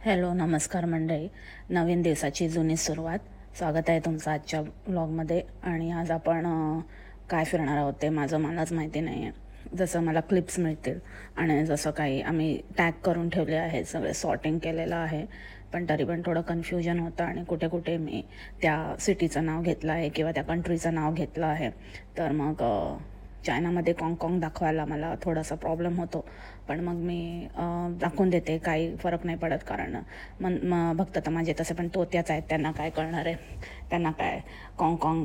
Hello, नमस्कार मंडळी. नवीन दिवसाची जुनी सुरुवात. स्वागत आहे तुमचं आजच्या व्लॉगमध्ये. आणि आज आपण काय फिरणार आहोत ते मलाच माहिती नाही आहे. जसं मला क्लिप्स मिळतील आणि जसं काही आम्ही टॅग करून ठेवले आहे, सगळे सॉर्टिंग केलेलं आहे, पण तरी पण थोडं कन्फ्युजन होतं आणि कुठे कुठे मी त्या सिटीचं नाव घेतलं आहे किंवा त्या कंट्रीचं नाव घेतलं आहे. तर मग चायनामध्ये काँगकाँग दाखवायला मला थोडासा प्रॉब्लेम होतो, पण मग मी दाखवून देते, काही फरक नाही पडत. कारण भक्त तर माझे तसे पण तोत्याच आहेत, त्यांना काय कळणार आहे. त्यांना काय काँगकाँग,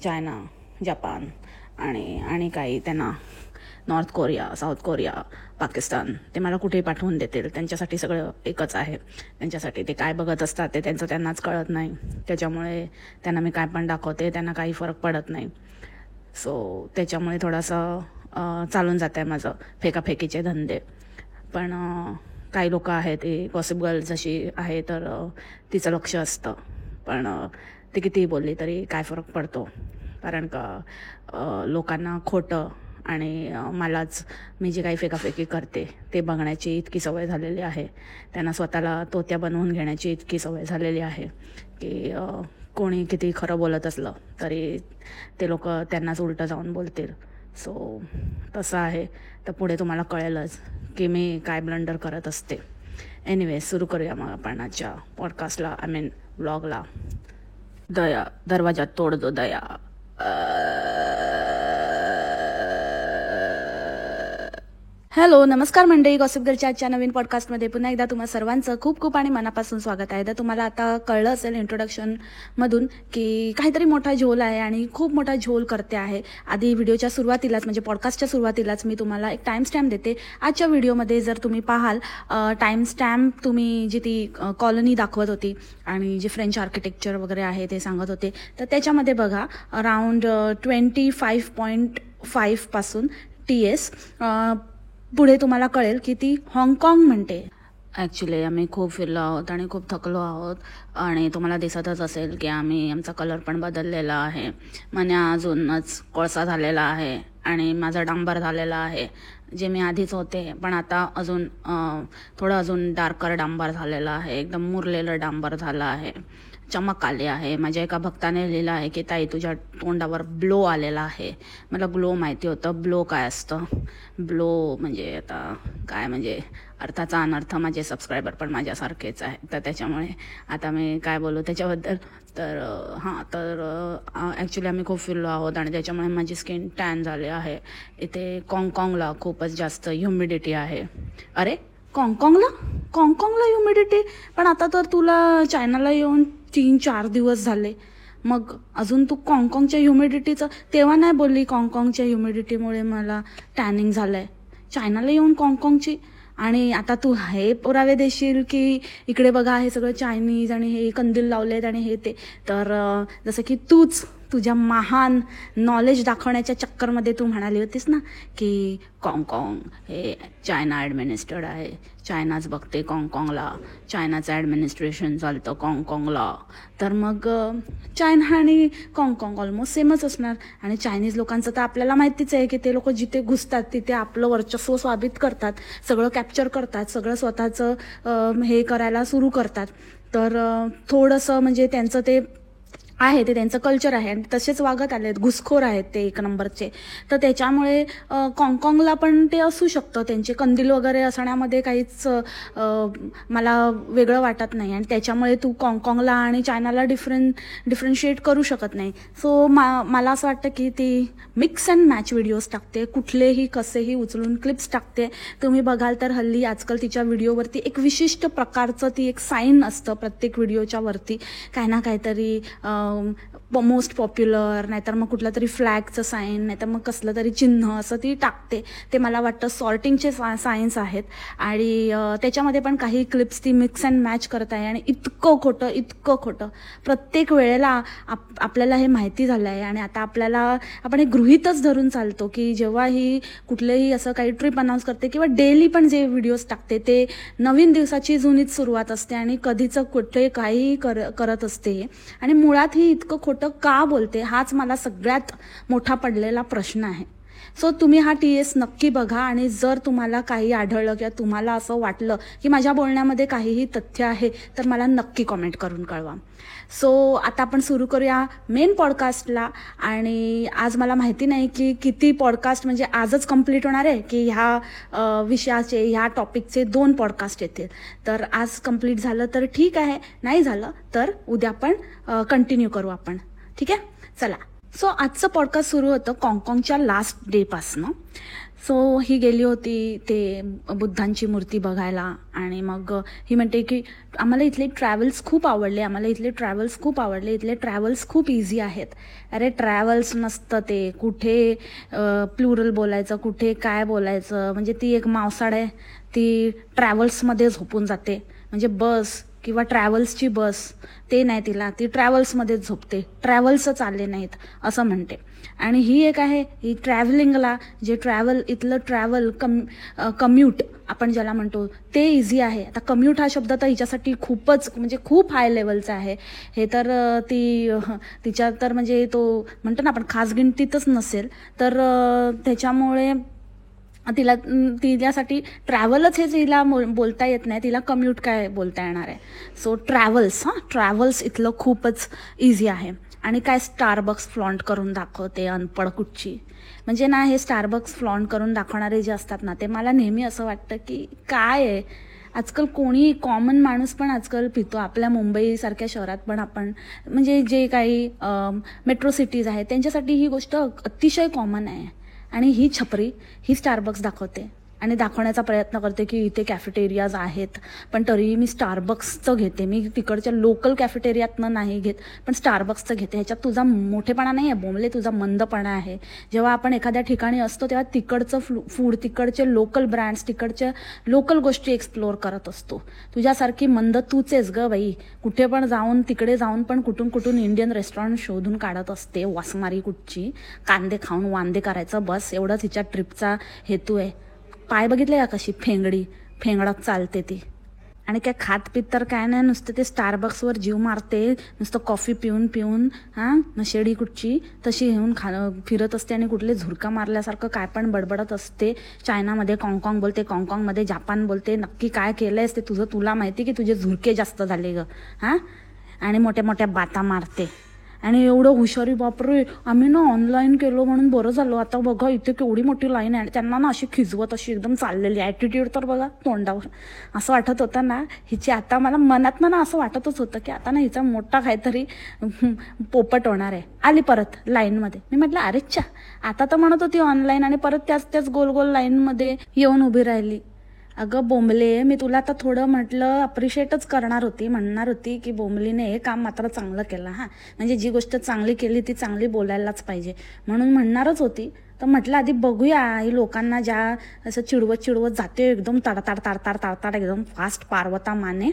चायना, जपान आणि काही त्यांना north Korea, south Korea, Pakistan, ते मला कुठेही पाठवून देतील. त्यांच्यासाठी सगळं एकच आहे. त्यांच्यासाठी ते काय बघत असतात ते त्यांनाच कळत नाही. त्याच्यामुळे त्यांना मी काय पण दाखवते, त्यांना काही फरक पडत नाही. सो त्याच्यामुळे थोडासा चालून जात आहे माझं फेकाफेकीचे धंदे. पण काही लोक आहेत, ती गॉसिप गर्ल जशी आहे तर तिचं लक्ष असतं, पण ती कितीही बोलली तरी काय फरक पडतो. कारण का लोकांना खोटं आणि मलाच, मी जी काही फेकाफेकी करते ते बघण्याची इतकी सवय झालेली आहे. त्यांना स्वतःला तोत्या बनवून घेण्याची इतकी सवय झालेली आहे की कोणी किती खरं बोलत असलं तरी ते लोक त्यांनाच उलटं जाऊन बोलतील. सो तसं आहे. तर पुढे तुम्हाला कळेलच की मी काय ब्लंडर करत असते. एनिवे, सुरू करूया मग आपण आजच्या पॉडकास्टला, व्लॉगला. दया दरवाजा तोड दो दया. हॅलो, नमस्कार मंडळी. गॉसिप गर्लच्या आजच्या नवीन पॉडकास्टमध्ये पुन्हा एकदा तुम्हा सर्वांचं खूप खूप आणि मनापासून स्वागत आहे. तर तुम्हाला आता कळलं असेल इंट्रोडक्शनमधून की काहीतरी मोठा झोल आहे आणि खूप मोठा झोल करते आहे. आधी व्हिडिओच्या सुरुवातीलाच, म्हणजे पॉडकास्टच्या सुरुवातीलाच मी तुम्हाला एक टाइम स्टॅम्प देते. आजच्या व्हिडिओमध्ये जर तुम्ही पाहाल, टाइम स्टॅम्प तुम्ही जी ती कॉलनी दाखवत होती आणि जे फ्रेंच आर्किटेक्चर वगैरे आहे ते सांगत होते, तर त्याच्यामध्ये बघा अराउंड 25.5 पासून TS पुढे तुम्हाला कळेल की ती हाँगकाँग म्हणते. ॲक्च्युली आम्ही खूप फिरलो आहोत आणि खूप थकलो आहोत आणि तुम्हाला दिसतच असेल की आमचा कलर पण बदललेला आहे. मन्या अजूनच कोळसा झालेला आहे आणि माझा डांबर झालेला आहे, जे मी आधीच होते, पण आता थोडं अजून डार्कर डांबर झालेलं आहे, एकदम मुरलेलं डांबर झालं आहे, चमक आली आहे. माझ्या एका भक्ताने लिहिलं आहे की ताई, तुझ्या तोंडावर ब्लो आलेला आहे. मला ग्लो माहिती होतं. ब्लो काय असतं? ब्लो म्हणजे आता काय, म्हणजे अर्थाचा अनर्थ. माझे सबस्क्रायबर पण माझ्यासारखेच आहे, तर त्याच्यामुळे आता मी काय बोलू त्याच्याबद्दल. तर ॲक्च्युली आम्ही खूप फिरलो आहोत आणि त्याच्यामुळे माझी स्किन टॅन झाली आहे. इथे काँगकाँगला खूपच जास्त ह्युमिडिटी आहे. अरे, काँगकाँगला ह्युमिडिटी? पण आता तर तुला चायनाला येऊन 3-4 दिवस झाले, मग अजून तू काँगकाँगच्या ह्युमिडिटीचं. तेव्हा नाही बोलली काँगकाँगच्या ह्युमिडिटीमुळे मला टॅनिंग झालंय, चायनाला येऊन काँगकाँगची. आणि आता तू हे पुरावे देशील की इकडे बघा हे सगळं चायनीज आणि हे कंदील लावलेत आणि हे ते. तर जसं की तुझ्या महान नॉलेज दाखवण्याच्या चक्करमध्ये तू म्हणाली होतीस ना की काँगकाँग हे चायना ॲडमिनिस्ट्रेड आहे, चायनाच बघते काँगकाँगला, चायनाचं ॲडमिनिस्ट्रेशन चालतं काँगकाँगला. तर मग चायना आणि काँगकाँग ऑलमोस्ट सेमच असणार. आणि चायनीज लोकांचं तर आपल्याला माहितीच आहे की ते लोक जिथे घुसतात तिथे आपलं वर्चस्व साबित करतात, सगळं कॅप्चर करतात, सगळं स्वतःचं हे करायला सुरू करतात. तर थोडंसं म्हणजे त्यांचं ते आहे, ते त्यांचं कल्चर आहे आणि तसेच वागत आलेत, घुसखोर आहेत ते एक नंबरचे. तर त्याच्यामुळे काँगकाँगला पण ते असू शकतं. त्यांचे कंदील वगैरे असण्यामध्ये काहीच मला वेगळं वाटत नाही. आणि त्याच्यामुळे तू काँगकाँगला आणि चायनाला डिफरन्शिएट करू शकत नाही. सो मला असं वाटतं की ती मिक्स अँड मॅच व्हिडिओज टाकते, कुठलेही कसेही उचलून क्लिप्स टाकते. तुम्ही बघाल तर हल्ली आजकाल तिच्या व्हिडिओवरती एक विशिष्ट प्रकारचं ती एक साईन असतं प्रत्येक व्हिडिओच्या वरती, काय ना काहीतरी मोस्ट पॉप्युलर, नाहीतर मग कुठलं तरी फ्लॅगचं साईन, नाहीतर मग कसलं तरी चिन्ह असं ती टाकते. ते मला वाटतं सॉर्टिंगचे सायन्स आहेत. आणि त्याच्यामध्ये पण काही क्लिप्स ती मिक्स अँड मॅच करत आहे. आणि इतकं खोटं प्रत्येक वेळेला आपल्याला हे माहिती झालं आहे. आणि आता आपण हे गृहीतच धरून चालतो की जेव्हा ही कुठलेही असं काही ट्रिप अनाऊन्स करते किंवा डेली पण जे व्हिडिओज टाकते ते नवीन दिवसाची जुनीच सुरुवात असते आणि कधीचं कुठे काही करत असते. आणि मुळात ही इतकं खोटं का बोलते, हाच मला सगळ्यात मोठा पडलेला प्रश्न आहे. सो तुम्ही हा TS नक्की बघा आणि जर तुम्हाला काही आढळलं किंवा तुम्हाला असं वाटलं की माझ्या बोलण्यामध्ये काहीही तथ्य आहे तर मला नक्की कॉमेंट करून कळवा. सो आता आपण सुरू करूया मेन पॉडकास्टला. आणि आज मला माहिती नाही की किती पॉडकास्ट म्हणजे आजच कंप्लीट होणार आहे की ह्या विषयाचे ह्या टॉपिकचे 2 पॉडकास्ट येतील. तर आज कंप्लीट झालं तर ठीक आहे, नाही झालं तर उद्या पण कंटिन्यू करू आपण. ठीक आहे, चला. सो आजचं पॉडकास्ट सुरू होतं हाँगकाँगच्या लास्ट डेपासनं. सो ही गेली होती ते बुद्धांची मूर्ती बघायला आणि मग ही म्हणते की आम्हाला इथले ट्रॅव्हल्स खूप आवडले, इथले ट्रॅव्हल्स खूप इझी आहेत. अरे ट्रॅव्हल्स नसतं ते, कुठे प्लुरल बोलायचं, कुठे काय बोलायचं. म्हणजे ती एक मावसाड आहे, ती ट्रॅव्हल्समध्ये झोपून जाते. म्हणजे बस किंवा ट्रॅव्हल्सची बस ते नाही तिला, ती ट्रॅव्हल्समध्येच झोपते, ट्रॅव्हल्सच आले नाहीत असं म्हणते. आणि ही एक आहे, ही ट्रॅव्हलिंगला जे इथलं ट्रॅव्हल कम्यूट आपण ज्याला म्हणतो ते इझी आहे. आता कम्यूट हा शब्द तर हिच्यासाठी खूपच म्हणजे खूप हाय लेवलचा आहे. हे तर तिच्या तर म्हणजे तो म्हणतो ना आपण खास गिनतीतच नसेल तर त्याच्यामुळे तिच्यासाठी ट्रॅव्हलच हे तिला बोलता येत नाही, तिला कम्यूट काय बोलता येणार आहे. सो ट्रॅव्हल्स इथलं खूपच इझी आहे. आणि काय स्टारबक्स फ्लॉन्ट करून दाखवते अनपढ कुठची. म्हणजे ना हे स्टारबक्स फ्लॉन्ट करून दाखवणारे जे असतात ना ते मला नेहमी असं वाटतं की काय आहे, आजकाल कोणी कॉमन माणूस पण आजकाल पितो. आपल्या मुंबईसारख्या शहरात पण आपण म्हणजे जे काही मेट्रो सिटीज आहेत त्यांच्यासाठी ही गोष्ट अतिशय कॉमन आहे. आणि ही छपरी ही स्टारबक्स दाखवते आणि दाखवण्याचा प्रयत्न करते की इथे कॅफेटेरियाज आहेत, पण तरीही मी स्टारबक्सचं घेते. मी तिकडच्या लोकल कॅफेटेरियातनं नाही घेत, पण स्टारबक्सचं घेते. ह्याच्यात तुझा मोठेपणा नाही आहे बोंबले, तुझा मंदपणा आहे. जेव्हा आपण एखाद्या ठिकाणी असतो तेव्हा तिकडचं फूड, तिकडचे लोकल ब्रँड्स, तिकडच्या लोकल गोष्टी एक्सप्लोअर करत असतो. तुझ्यासारखी मंद तूच आहेस ग बाई. कुठे पण जाऊन तिकडे जाऊन पण कुठून इंडियन रेस्टॉरंट शोधून काढत असते. वासमारी कुठची, कांदे खाऊन वांदे करायचं बस, एवढंच हिच्या ट्रिपचा हेतू आहे. पाय बघितले का कशी फेंगडत चालते ती. आणि काय खात पित तर काय नाही, नुसतं ते स्टारबक्सवर जीव मारते, नुसतं कॉफी पिऊन नशेडी कुठची तशी घेऊन फिरत असते आणि कुठले झुरका मारल्यासारखं काय पण बडबडत असते. चायनामध्ये हाँगकाँग बोलते, हाँगकाँगमध्ये जापान बोलते. नक्की काय केलंयस ते तुला माहिती की तुझे झुरके जास्त झाले ग. आणि मोठ्या बाता मारते. आणि एवढं हुशारी, बापरे आम्ही ना ऑनलाईन केलो म्हणून बरं झालं. आता बघा इथे केवढी मोठी लाईन आहे. त्यांना ना अशी खिजवत अशी एकदम चाललेली ॲटिट्यूड तर बघा तोंडावर. असं वाटत होतं ना हिची आता मला मनात ना असं वाटतच होतं की आता ना हिचा मोठा काहीतरी पोपट होणार आहे. आली परत लाईनमध्ये. मी म्हटलं अरे च्या, आता तर म्हणत होती ऑनलाईन आणि परत त्याच गोल लाईनमध्ये येऊन उभी राहिली. अगं बोंबले, मी तुला आता थोडं म्हटलं अप्रिशिएटच म्हणणार होती की बोंबलीने हे काम मात्र चांगलं केलं. म्हणजे जी गोष्ट चांगली केली ती चांगली बोलायलाच पाहिजे म्हणून म्हणणारच होती. तर म्हटलं आधी बघूया ही लोकांना ज्या असं चिडवत जाते एकदम ताडताड एकदम फास्ट पार्वता माने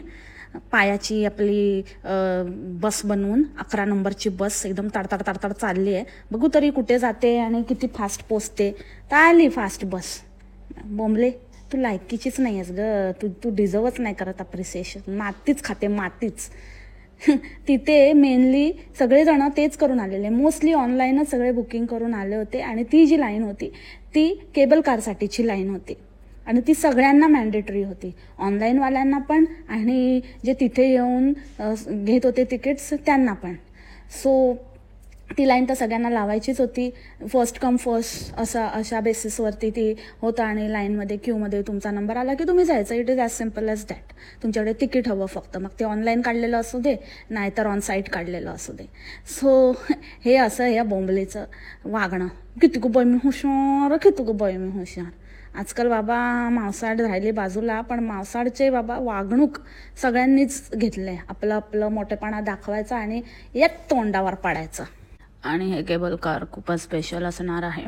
पायाची आपली बस बनवून 11 नंबरची बस एकदम ताडताड चालली आहे. बघू तरी कुठे जाते आणि किती फास्ट पोचते. तर आली फास्ट बस. बोंबले तू लायकीचीच नाही आहेस ग, तू डिझर्वच नाही करत अप्रिसिएशन. मातीच खाते मातीच. तिथे मेनली सगळेजण तेच करून आलेले, मोस्टली ऑनलाईनच सगळे बुकिंग करून आले होते. आणि ती जी लाईन होती ती केबल कारसाठीची लाईन होती आणि ती सगळ्यांना मॅन्डेटरी होती, ऑनलाईनवाल्यांना पण आणि जे तिथे येऊन घेत होते तिकीट्स त्यांना पण. सो ती लाईन तर सगळ्यांना लावायचीच होती. फर्स्ट कम फर्स्ट अशा बेसिसवरती ती होतं. आणि लाईनमध्ये क्यूमध्ये तुमचा नंबर आला की तुम्ही जायचं. It is as simple as that. तुमच्याकडे तिकीट हवं फक्त, मग ते ऑनलाईन काढलेलं असू दे नाहीतर ऑन साईट काढलेलं असू दे. सो हे असं या बोंबलेचं वागणं. किती गो बाई मी हुशार. आजकाल बाबा मावसाड राहिले बाजूला, पण मावसाडचे बाबा वागणूक सगळ्यांनीच घेतलंय. आपलं मोठेपणा दाखवायचा आणि एक तोंडावर पाडायचं. आणि हे केबल कार खूपच स्पेशल असणार आहे,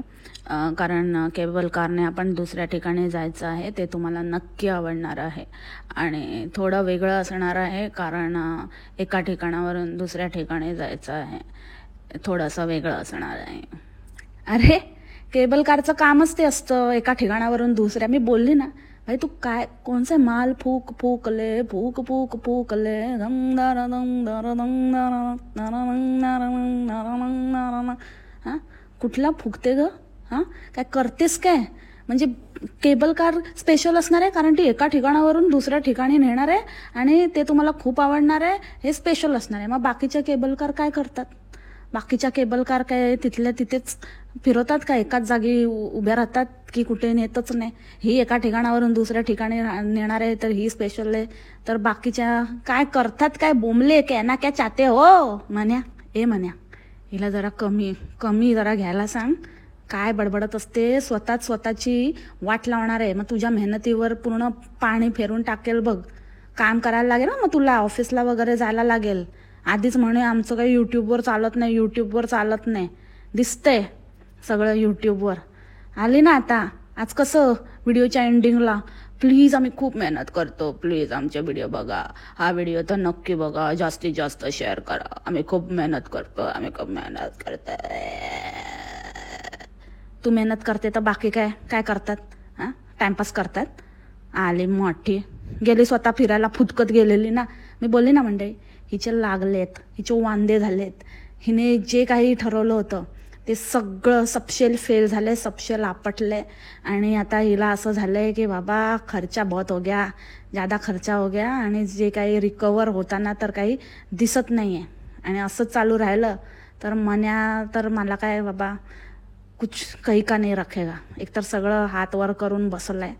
कारण केबल कारने आपण दुसऱ्या ठिकाणी जायचं आहे. ते तुम्हाला नक्की आवडणार आहे आणि थोडं वेगळं असणार आहे, कारण एका ठिकाणावरून दुसऱ्या ठिकाणी जायचं आहे. थोडंसं वेगळं असणार आहे. अरे केबल कारचं कामच ते असतं, एका ठिकाणावरून दुसऱ्या. मी बोलली ना भाई तू काय कोणचे माल फूकले कुठला फुकते ग. हां, काय करतेस काय? म्हणजे केबल कार स्पेशल असणार आहे कारण ती एका ठिकाणावरून दुसऱ्या ठिकाणी नेणार आहे आणि ते तुम्हाला खूप आवडणार आहे, हे स्पेशल असणार आहे. मग बाकीच्या केबल कार काय करतात? बाकीच्या केबल कार काय तिथल्या तिथेच फिरवतात का? एकाच जागी उभ्या राहतात की कुठे नेतच नाही? ही एका ठिकाणावरून दुसऱ्या ठिकाणी नेणार आहे तर ही स्पेशल आहे. तर बाकीच्या काय करतात? काय बोंबले ना क्या चाहते हो? म्हण्या हिला जरा कमी जरा घ्यायला सांग. काय बडबडत असते, स्वतःची वाट लावणार आहे. मग तुझ्या मेहनतीवर पूर्ण पाणी फेरून टाकेल बघ. काम करायला लागेल ना मग तुला, ऑफिसला वगैरे जायला लागेल. आधीच म्हणे आमचं काही युट्यूबवर चालत नाही. दिसतंय सगळं युट्यूबवर. आली ना आता. आज कसं व्हिडिओच्या एंडिंगला, प्लीज आम्ही खूप मेहनत करतो, प्लीज आमचे व्हिडिओ बघा, हा व्हिडिओ तर नक्की बघा, जास्तीत जास्त शेअर करा, आम्ही खूप मेहनत करतो. तू मेहनत करते तर बाकी काय करतात? हां, टाइमपास करतात. आली मोठी गेली स्वतः फिरायला, फुतकत गेलेली ना. मी बोलली ना मंडळी, हिचे लागलेत, हिचे वांदे झालेत. हिने जे काही ठरवलं होतं ते सगळं सपशेल फेल झाले, सपशेल आपटले. आणि आता हिला असं झालंय की बाबा खर्चा बहुत हो गया, ज्यादा खर्चा हो गया आणि जे काही रिकवर होताना तर काही दिसत नाही आहे. आणि असंच चालू राहिलं तर मला काय बाबा कुछ काही का नाही रखेगा. एकतर सगळं हात वर करून बसलाय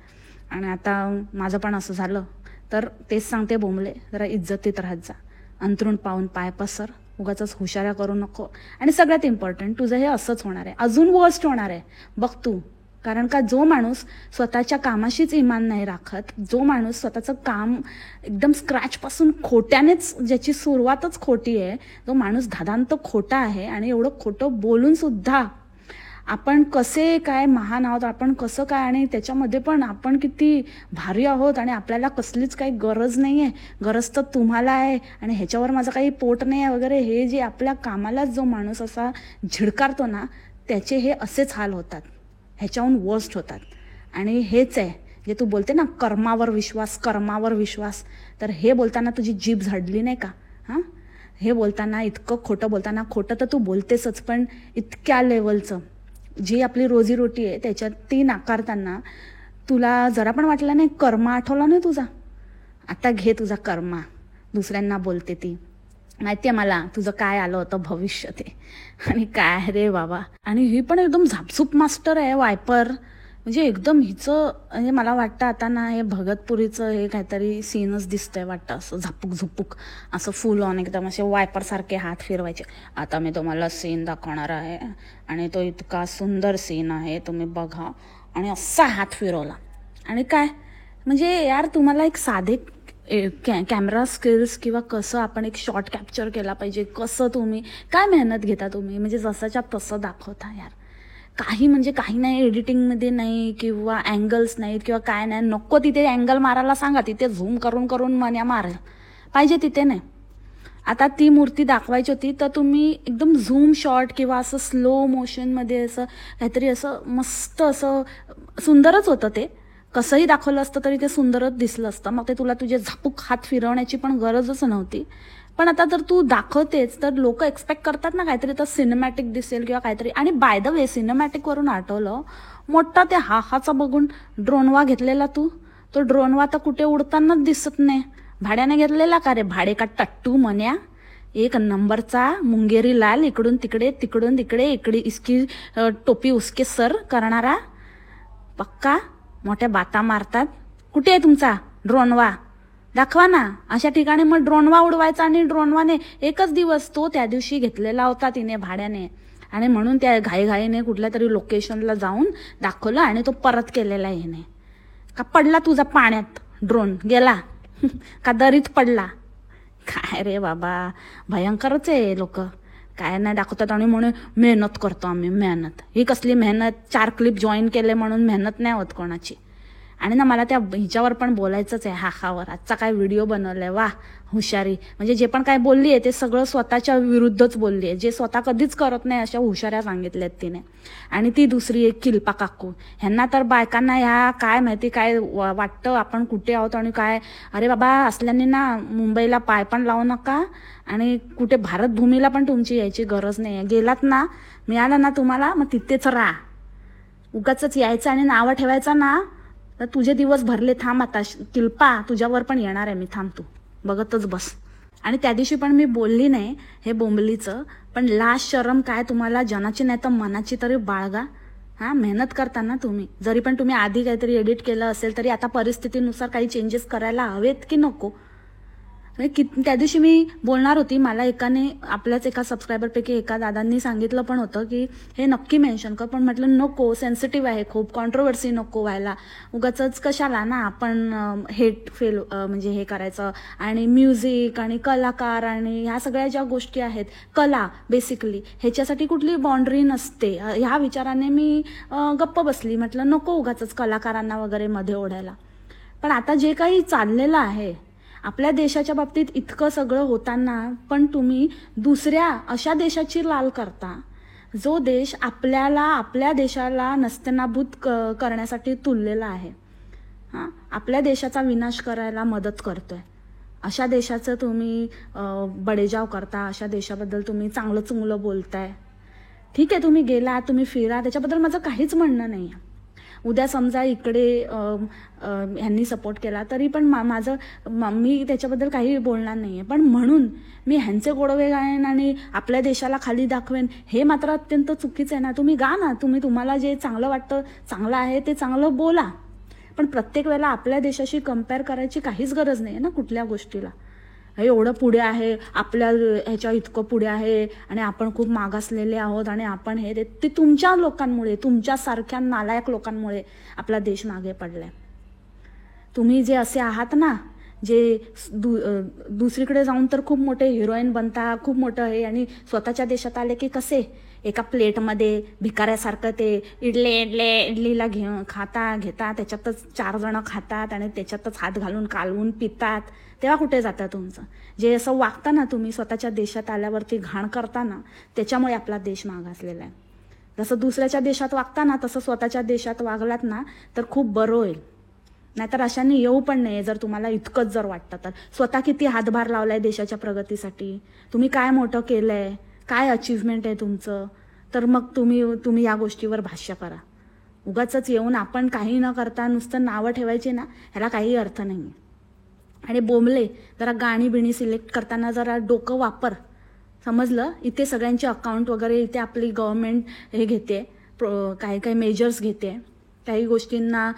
आणि आता माझं पण असं झालं तर तेच सांगते बोंबले, जरा इज्जतीत राहत जा. अंथरूण पाहून पाय पसर, उगाच हुशाऱ्या करू नको. आणि सगळ्यात इम्पॉर्टंट, तुझं हे असंच होणार आहे, अजून वर्स्ट होणार आहे बघ तू. कारण का जो माणूस स्वतःच्या कामाशीच इमान नाही राखत, जो माणूस स्वतःचं काम एकदम स्क्रॅचपासून खोट्यानेच, ज्याची सुरुवातच खोटी आहे, जो माणूस धादांत खोटा आहे. आणि एवढं खोटं बोलून सुद्धा आपण कसे काय महान आहोत, आपण कसं काय, आणि त्याच्यामध्ये पण आपण किती भारी आहोत आणि आपल्याला कसलीच काही गरज नाही आहे, गरज तर तुम्हाला आहे आणि ह्याच्यावर माझं काही पोट नाही आहे वगैरे, हे जे आपल्या कामालाच जो माणूस असा झिडकारतो ना, त्याचे हे असेच हाल होतात, ह्याच्याहून वर्स्ट होतात. आणि हेच आहे जे तू बोलते ना, कर्मावर विश्वास. तर हे बोलताना तुझी जीभ झडली नाही का? हां, हे बोलताना, इतकं खोटं बोलताना, खोटं तर तू बोलतेसच, पण इतक्या लेवलचं जी आपली रोजीरोटी आहे त्याच्यात ती नाकारताना तुला जरा पण वाटलं नाही, कर्मा आठवला नाही तुझा? आता घे तुझा कर्मा. दुसऱ्यांना बोलते ती, माहिती आहे मला तुझं काय आलं होतं भविष्य ते. आणि काय रे बाबा. आणि ही पण एकदम झापसूप मास्टर आहे, वायपर. म्हणजे एकदम हिचं, म्हणजे मला वाटतं आता ना हे भगतपुरीचं हे काहीतरी सीनच दिसतंय वाटतं, असं झुपूक असं फुल ऑन एकदम असे वायपर सारखे हात फिरवायचे. आता मी तुम्हाला सीन दाखवणार आहे आणि तो इतका सुंदर सीन आहे, तुम्ही बघा. आणि असा हात फिरवला. आणि काय म्हणजे यार, तुम्हाला एक साधे कॅमेरा स्किल्स किंवा कसं आपण एक शॉट कॅप्चर केला पाहिजे, कसं तुम्ही काय मेहनत घेता तुम्ही, म्हणजे जसाच्या तसं दाखवता यार. काही म्हणजे काही नाही, एडिटिंगमध्ये नाही किंवा अँगल्स नाहीत किंवा काय नाही. नको तिथे अँगल मारायला सांगा, तिथे झूम करून मन्या मारेल पाहिजे, तिथे नाही. आता ती मूर्ती दाखवायची होती तर तुम्ही एकदम झूम शॉट किंवा असं स्लो मोशनमध्ये असं काहीतरी असं मस्त असं सुंदरच होतं ते. कसंही दाखवलं असतं तरी ते सुंदरच दिसलं असतं. मग ते तुला तुझे झापूक हात फिरवण्याची पण गरजच नव्हती. पण आता जर तू दाखवतेच तर लोक एक्सपेक्ट करतात ना काहीतरी तर सिनेमॅटिक दिसेल किंवा काहीतरी. आणि बाय द वे, सिनेमॅटिकवरून आठवलं, मोठा ते हाचा बघून ड्रोनवा घेतलेला तू, तो ड्रोनवा तर कुठे उडतानाच दिसत नाही. भाड्याने घेतलेला का रे? भाडे का टट्टू मन्या, एक नंबरचा मुंगेरी लाल, इकडून तिकडे तिकडून तिकडे, इकडे इसकी टोपी उसके सर करणारा पक्का. मोठ्या बाता मारतात. कुठे आहे तुमचा ड्रोनवा? दाखवा ना. अशा ठिकाणी मग ड्रोनवा उडवायचा. आणि ड्रोनवाने एकच दिवस तो त्या दिवशी घेतलेला होता तिने भाड्याने, आणि म्हणून त्या घाईघाईने कुठल्या तरी लोकेशनला जाऊन दाखवलं आणि तो परत केलेला हिने. का पडला तुझा पाण्यात ड्रोन? गेला का दरीत पडला? काय रे बाबा, भयंकरच आहे लोक. काय नाही दाखवतात आणि म्हणून मेहनत करतो आम्ही. मेहनत ही कसली मेहनत? 4 क्लिप जॉईन केले म्हणून मेहनत नाही होत कोणाची. आणि ना मला त्या हिच्यावर पण बोलायचंच आहे, हावर. आजचा काय व्हिडिओ बनवलाय, वा हुशारी. म्हणजे जे पण काय बोलली आहे ते सगळं स्वतःच्या विरुद्धच बोलली आहे, जे स्वतः कधीच करत नाही अशा हुशाऱ्या सांगितल्यात तिने. आणि ती दुसरी एक किल्पा काकू, ह्यांना तर बायकांना ह्या काय माहिती काय वाटतं आपण कुठे आहोत आणि काय. अरे बाबा, असल्याने ना मुंबईला पाय पण लावू नका आणि कुठे भारत भूमीला पण तुमची यायची गरज नाही आहे. गेलात ना, मिळालं ना तुम्हाला, मग तिथेच राहा. उगाचच यायचं आणि नावं ठेवायचं ना, तर तुझे दिवस भरले. थांब आता किल्पा, तुझ्यावर पण येणार आहे मी, थांब तू बघतच बस. आणि त्या दिवशी पण मी बोलली नाही हे बोंबलीचं, पण लाज शरम काय तुम्हाला, जनाची नाही तर मनाची तरी बाळगा. हां, मेहनत करताना तुम्ही, जरी पण तुम्ही आधी काहीतरी एडिट केलं असेल तरी आता परिस्थितीनुसार काही चेंजेस करायला हवेत की नको. त्या दिवशी मी बोलणार होती, मला एकाने, आपल्याच एका सबस्क्रायबरपैकी एका दादांनी सांगितलं पण होतं की हे नक्की मेन्शन कर, पण म्हटलं नको, सेन्सिटिव्ह आहे खूप, कॉन्ट्रोवर्सी नको व्हायला, उगाचच कशाला ना आपण हेट फेल म्हणजे हे करायचं. आणि म्युझिक आणि कलाकार आणि ह्या सगळ्या ज्या गोष्टी आहेत, कला बेसिकली, ह्याच्यासाठी कुठली बाउंड्री नसते. ह्या विचाराने मी गप्प बसली. म्हटलं नको उगाचच कलाकारांना वगैरे मध्ये ओढायला. पण आता जे काही चाललेलं आहे आपल्या देशाच्या बाबतीत, इतकं सगळं होताना पण तुम्ही दुसऱ्या अशा देशाची लाल करता जो देश आपल्याला, आपल्या देशाला नस्तनाभूत करण्यासाठी तुललेला आहे. हां, आपल्या देशाचा विनाश करायला मदत करतोय. अशा देशाचं तुम्ही बडेजाव करता, अशा देशाबद्दल तुम्ही चांगलं चुंगलं बोलताय. ठीक आहे, तुम्ही गेला, तुम्ही फिरा, त्याच्याबद्दल माझं काहीच म्हणणं नाही आहे. उद्या समजा इकडे ह्यांनी सपोर्ट केला तरी पण मी त्याच्याबद्दल काही बोलणार नाही आहे. पण म्हणून मी ह्यांचे गोडवे गायन आणि आपल्या देशाला खाली दाखवेन, हे मात्र अत्यंत चुकीचं आहे ना. तुम्ही गा ना, तुम्हाला जे चांगलं वाटतं, चांगलं आहे ते चांगलं बोला, पण प्रत्येक वेळेला आपल्या देशाशी कंपेअर करायची काहीच गरज नाही आहे ना कुठल्या गोष्टीला. हे एवढं पुढे आहे, आपल्या ह्याच्या इतकं पुढे आहे आणि आपण खूप मागासलेले आहोत आणि आपण हे ते तुमच्या लोकांमुळे, तुमच्यासारख्या नालायक लोकांमुळे आपला देश मागे पडलाय. तुम्ही जे असे आहात ना, जे दुसरीकडे जाऊन तर खूप मोठे हिरोईन बनता, खूप मोठं हे, आणि स्वतःच्या देशात आले की कसे एका प्लेटमध्ये भिकाऱ्यासारखं ते इडलीला घेता, त्याच्यातच 4 जण खातात आणि त्याच्यातच हात घालून कालवून पितात. तेव्हा कुठे जाता तुमचं? जे असं वागता ना तुम्ही, स्वतःच्या देशात आल्यावरती घाण करताना, त्याच्यामुळे आपला देश मागासलेला आहे. जसं दुसऱ्याच्या देशात वागता ना, तसं स्वतःच्या देशात वागलात ना तर खूप बरं होईल. नाहीतर अशाने येऊ पण नाही. जर तुम्हाला इतकंच जर वाटतं तर स्वतः किती हातभार लावलाय देशाच्या प्रगतीसाठी, तुम्ही काय मोठं केलंय, काय अचीवमेंट आहे तुमचं, तर मग तुम्ही या गोष्टीवर भाष्य करा. उगाचच येऊन आपण काही न करता नुसतं नावं ठेवायची ना, ह्याला काही अर्थ नाही. आणि बोंबले, जरा गाणी बिणी सिलेक्ट करताना जरा डोकं वापर, समजलं. इथे सगळ्यांचे अकाउंट वगैरे, इथे आपली गव्हर्नमेंट हे घेते, काही मेजर्स घेते, काही गोष्टींना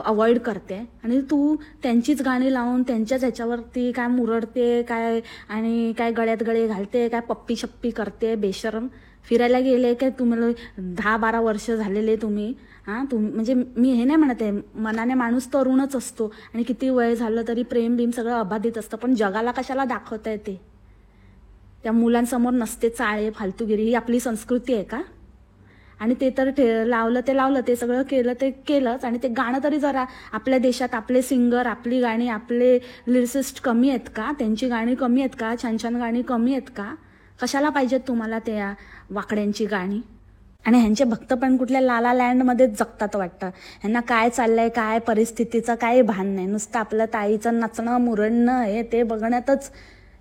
अवॉइड करते, आणि तू त्यांचीच गाणी लावून त्यांच्याच ह्याच्यावरती काय मुरडते काय, आणि काय गळ्यात गळे घालते, काय पप्पी शप्पी करते. बेशरम. फिरायला गेले काय तुम्हाला 10-12 वर्ष झालेले तुम्ही. हां, म्हणजे मी हे नाही म्हणत आहे, मनाने माणूस तरुणच असतो आणि किती वय झालं तरी प्रेम बीम सगळं अबाधित असतं, पण जगाला कशाला दाखवता येते? त्या मुलांसमोर नसते चाळे फालतूगिरी. ही आपली संस्कृती आहे का? आणि ते तर लावलं ते सगळं केलं ते केलंच. आणि ते गाणं तरी जरा, आपल्या देशात आपले सिंगर, आपली गाणी, आपले लिरिसिस्ट कमी आहेत का? त्यांची गाणी कमी आहेत का? छान छान गाणी कमी आहेत का? कशाला पाहिजेत तुम्हाला त्या वाकड्यांची गाणी? आणि ह्यांचे भक्त पण कुठल्या लाला लँडमध्येच जगतात वाटतं. ह्यांना काय चाललंय, काय परिस्थितीचं काही भान नाही. नुसतं आपलं ताईचं नचणं मुरडणं हे ते बघण्यातच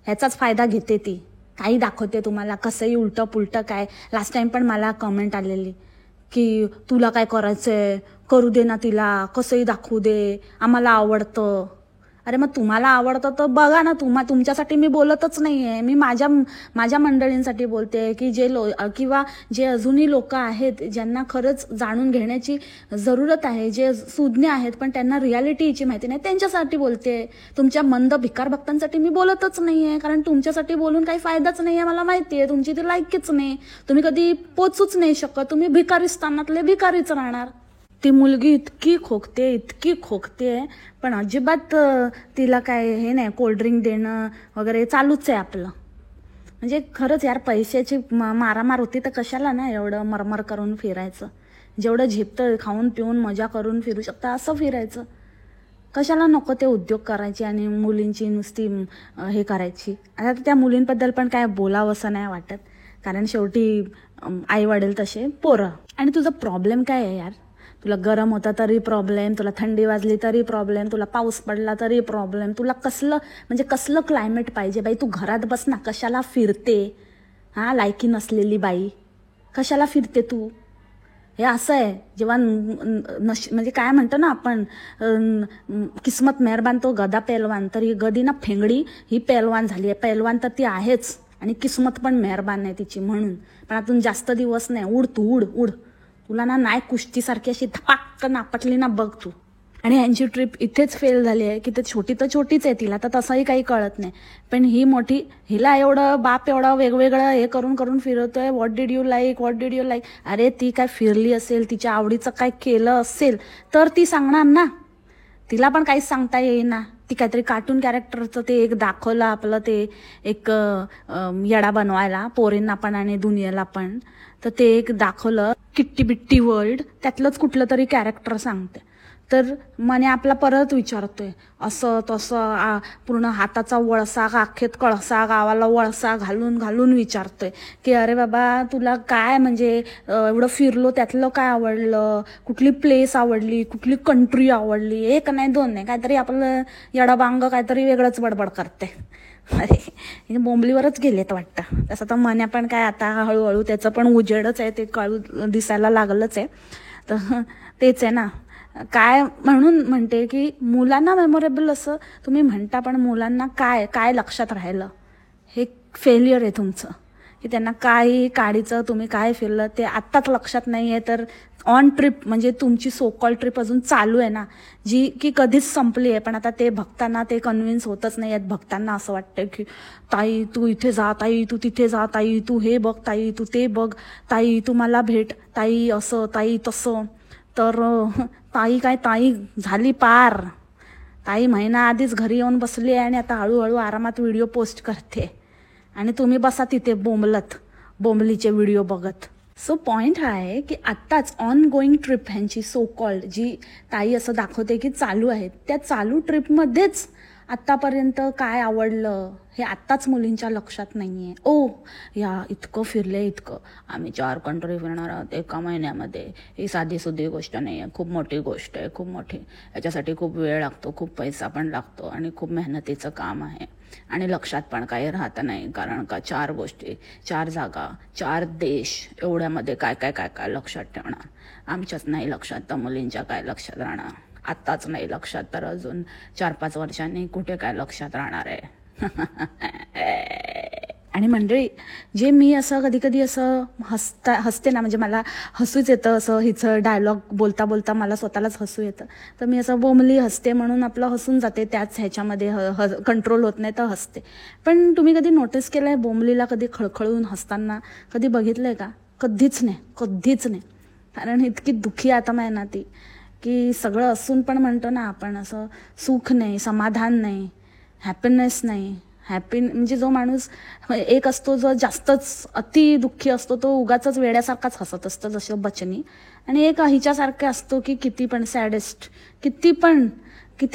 ह्याचाच फायदा घेते ती. काही दाखवते तुम्हाला, कसंही उलटं पुलटं काय. लास्ट टाइम पण मला कमेंट आलेली की तुला काय करायचंय, करू दे ना तिला, कसंही दाखवू दे, आम्हाला आवडतं. अरे मग तुम्हाला आवडतं तर बघा ना. तुमच्यासाठी मी बोलतच नाही आहे. मी माझ्या मंडळींसाठी बोलते की किंवा जे अजूनही लोक आहेत ज्यांना खरंच जाणून घेण्याची जरूरत आहे, जे सुज्ञ आहेत पण त्यांना रियालिटीची माहिती नाही, त्यांच्यासाठी बोलते. तुमच्या मंद भिकार भक्तांसाठी मी बोलतच नाही आहे, कारण तुमच्यासाठी बोलून काही फायदाच नाही आहे. मला माहिती आहे तुमची ती लायकीच नाही, तुम्ही कधी पोचूच नाही शकत, तुम्ही भिकारिस्तानातले भिकारीच राहणार. ती मुलगी इतकी खोकते पण अजिबात तिला काय हे नाही, कोल्ड्रिंक देणं वगैरे चालूच आहे आपलं. म्हणजे खरंच यार, पैशाची मारामार होती तर कशाला ना एवढं मरमर करून फिरायचं. जेवढं झेपतं खाऊन पिऊन मजा करून फिरू शकता असं फिरायचं. कशाला नको ते उद्योग करायचे आणि मुलींची नुसती हे करायची. आता त्या मुलींबद्दल पण काय बोलावं असं नाही वाटत, कारण शेवटी आई वडील तसे पोरं. आणि तुझा प्रॉब्लेम काय आहे यार? तुला गरम होता तरी प्रॉब्लेम, तुला थंडी वाजली तरी प्रॉब्लेम, तुला पाऊस पडला तरी प्रॉब्लेम. तुला कसलं क्लायमेट पाहिजे बाई? तू घरात बस ना, कशाला फिरते? हां, लायकी नसलेली बाई, कशाला फिरते तू? हे असं आहे, जेव्हा म्हणजे काय म्हणतो ना आपण, किस्मत मेहरबान तो गदा पेलवान, तर ही गदी ना फेंगडी ही पेलवान झाली आहे. पेलवान तर ती आहेच आणि किस्मत पण मेहरबान आहे तिची, म्हणून. पण आतून जास्त दिवस नाही, उड तू, उड उड. तुला ना नाही कुस्तीसारखी अशी धपाक नापटली ना बघ तू. आणि ह्यांची ट्रिप इथेच फेल झाली आहे की ते छोटी तर छोटीच आहे, तिला तर तसंही काही कळत नाही. पण ही मोठी, हिला एवढं बाप एवढं वेगवेगळं हे करून करून फिरवतोय. What did you like, what did you like. अरे ती काय फिरली असेल, तिच्या आवडीचं काय केलं असेल तर ती सांगणार ना. तिला पण काहीच सांगता येईना. ती काहीतरी कार्टून कॅरेक्टरचं ते एक दाखवलं आपलं, ते एक येडा बनवायला पोरींना पण आणि दुनियेला पण. तर ते एक दाखवलं किट्टी बिट्टी वर्ल्ड, त्यातलंच कुठलं तरी कॅरेक्टर सांगते. तर मने आपला परत विचारतोय, असं तसं पूर्ण हाताचा वळसा, अख्खेत कळसा, गावाला वळसा घालून घालून विचारतोय की अरे बाबा तुला काय, म्हणजे एवढं फिरलो त्यातलं काय आवडलं, कुठली प्लेस आवडली, कुठली कंट्री आवडली. एक नाही दोन नाही, काहीतरी आपलं येडाबांग काहीतरी वेगळंच बडबड करते. अरे बोंबलीवरच गेलेत वाटतं. तसं तर मन्या पण काय आता हळूहळू त्याचं पण उजेडच आहे, ते कळू दिसायला लागलंच आहे. तर तेच आहे ना, काय म्हणून म्हणते की मुलांना मेमोरेबल असं तुम्ही म्हणता, पण मुलांना काय काय लक्षात राहिलं हे फेल्युअर आहे तुमचं. की त्यांना काय काडीचं तुम्ही काय फिरलं ते आत्ताच लक्षात नाही आहे, तर ऑन ट्रिप म्हणजे तुमची सोकॉल ट्रिप अजून चालू आहे ना, जी की कधीच संपली आहे. पण आता ते भक्तांना ते कन्व्हिन्स होतच नाही आहेत. भक्तांना असं वाटतं की ताई तू इथे जा, ताई तू तिथे जा, ताई तू हे बघ, ताई तू ते बघ, ताई तू मला भेट, ताई असं ताई तसं. तर ताई काय, ताई झाली पार. ताई महिना आधीच घरी येऊन बसली आहे आणि आता हळूहळू आरामात व्हिडिओ पोस्ट करते आणि तुम्ही बसा तिथे बोंबलत, बोंबलीचे व्हिडिओ बघत. सो पॉइंट हा आहे की आत्ताच ऑन गोईंग ट्रिप ह्यांची सो कॉल्ड, जी ताई असं दाखवते की चालू आहे, त्या चालू ट्रिपमध्येच आत्तापर्यंत काय आवडलं हे आत्ताच मुलींच्या लक्षात नाही आहे. ओ या इतकं फिरले, इतकं आम्ही 4 कंट्री फिरणार आहोत एका महिन्यामध्ये. ही साधी सुधी गोष्ट नाही आहे, खूप मोठी गोष्ट आहे, खूप मोठी. याच्यासाठी खूप वेळ लागतो, खूप पैसा पण लागतो आणि खूप मेहनतीचं काम आहे. आणि लक्षात पण काही राहत नाही, कारण का 4 गोष्टी, 4 जागा, 4 देश, एवढ्यामध्ये काय काय काय काय लक्षात ठेवणार. आमच्याच नाही लक्षात तर मुलींच्या काय लक्षात राहणार. आत्ताच नाही लक्षात तर अजून 4-5 वर्षांनी कुठे काय लक्षात राहणार आहे. आणि मंडळी, जे मी असं कधी कधी असं हसते ना, म्हणजे मला हसूच येतं असं, हिचं डायलॉग बोलता बोलता मला स्वतःलाच हसू येतं. तर मी असं बोंबली हसते म्हणून आपलं हसून जाते, त्याच ह्याच्यामध्ये कंट्रोल होत नाही तर हसते. पण तुम्ही कधी नोटीस केलं आहे बोंबलीला कधी खळखळून हसताना कधी बघितलंय का? कधीच नाही, कधीच नाही. कारण इतकी दुःखी आत्मा आहे ना ती, की सगळं असून पण म्हणतो ना आपण असं सुख नाही, समाधान नाही, हॅपीनेस नाही. म्हणजे जो माणूस एक असतो जो जास्तच अति दुःखी असतो, तो उगाच वेड्यासारखाच हसत असतो जसं बचनी. आणि एक हिच्यासारखे असतो की किती पण सॅडेस्ट, किती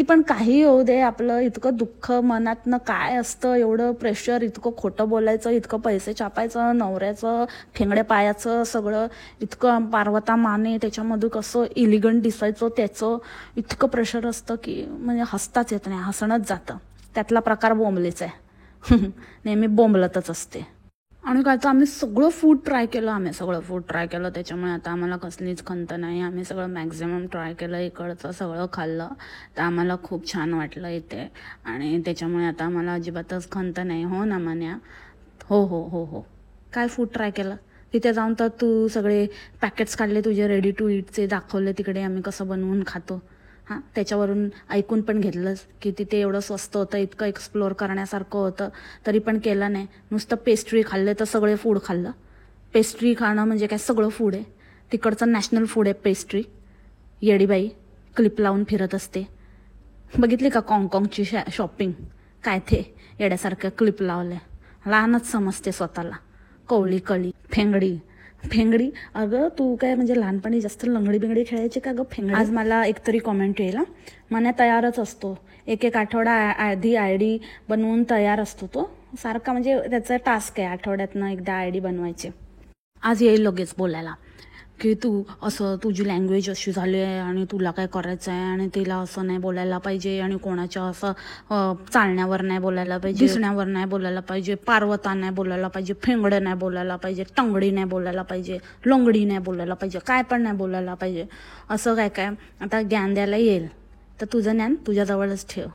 पण काही होऊ दे, आपलं इतकं दुःख मनातनं काय असतं, एवढं प्रेशर, इतकं खोटं बोलायचं, इतकं पैसे छापायचं, नवऱ्याचं ठेंगड्या पायाचं सगळं, इतकं पार्वता माने त्याच्यामध्ये कसं इलिगंट दिसायचं, त्याचं इतकं प्रेशर असतं की म्हणजे हसताच येत नाही, हसणंच जातं. त्यातला प्रकार बोंबलीच आहे. नेहमी बोंबलतच असते. आणि काय तर आम्ही सगळं फूड ट्राय केलं, त्याच्यामुळे आता आम्हाला कसलीच खंत नाही. आम्ही सगळं मॅक्झिमम ट्राय केलं, इकडचं सगळं खाल्लं, तर आम्हाला खूप छान वाटलं इथे. आणि त्याच्यामुळे आता आम्हाला अजिबातच खंत नाही. हो ना मन्या? हो हो हो हो. काय फूड ट्राय केलं तिथे जाऊन? तर तू सगळे पॅकेट्स काढले तुझे रेडी टू ईटचे, दाखवले तिकडे आम्ही कसं बनवून खातो. हां, त्याच्यावरून ऐकून पण घेतलंच की तिथे एवढं स्वस्त होतं, इतकं एक्सप्लोअर करण्यासारखं होतं, तरी पण केलं नाही. नुसतं पेस्ट्री खाल्ले तर सगळे फूड खाल्लं. पेस्ट्री खाणं म्हणजे काय, सगळं फूड आहे तिकडचं, नॅशनल फूड आहे पेस्ट्री. येडीबाई क्लिप लावून फिरत असते. बघितली का हाँगकाँगची शॉपिंग? काय ते येड्यासारखं क्लिप लावलंय. लहानच समजते स्वतःला. कवळी कळी फेंगडी. अगं तू काय म्हणजे लहानपणी जास्त लंगडी बिंगडी खेळायची का गं फेंगडी? आज मला एकतरी कॉमेंट येईल. मन्या तयारच असतो, एक आठवडा आधी ID बनवून तयार असतो तो सारखा, म्हणजे त्याचा टास्क आहे आठवड्यातनं एकदा ID बनवायचे. आज येईल लगेच बोलायला. की तू असं तुझी लँग्वेज अशी झाली आहे आणि तुला काय करायचं आहे आणि तिला असं नाही बोलायला पाहिजे आणि कोणाच्या असं चालण्यावर नाही बोलायला पाहिजे, दिसण्यावर नाही बोलायला पाहिजे, पारवता नाही बोलायला पाहिजे, फेंगडं नाही बोलायला पाहिजे, टंगडी नाही बोलायला पाहिजे, लोंगडी नाही बोलायला पाहिजे, काय पण नाही बोलायला पाहिजे, असं काय काय आता ज्ञान द्यायला येईल. तर तुझं ज्ञान तुझ्याजवळच ठेव.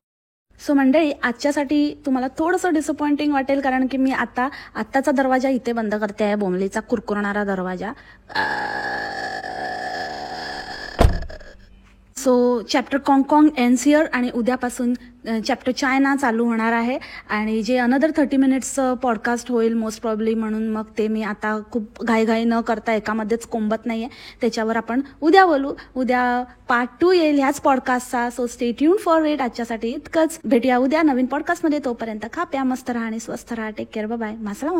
सो मंडळी, आजच्यासाठी तुम्हाला थोडंसं डिसअपॉइंटिंग वाटेल कारण की मी आत्ताचा दरवाजा इथे बंद करते आहे, बोंबलीचा कुरकुरणारा दरवाजा. So chapter Kong ends here आणि उद्यापासून चॅप्टर चायना चालू होणार आहे आणि जे अनदर 30 मिनिट्सचं पॉडकास्ट होईल मोस्ट प्रॉब्ली, म्हणून मग ते मी आता खूप घाईघाई न करता एकामध्येच कोंबत नाही आहे, त्याच्यावर आपण उद्या बोलू. उद्या पार्ट 2 येईल ह्याच पॉडकास्टचा. So stay tune for it. आजच्यासाठी इतकंच. भेटूया उद्या नवीन पॉडकास्टमध्ये. तोपर्यंत खा प्या, मस्त राहा आणि स्वस्थ राहा. Take care. बाय. मासळा.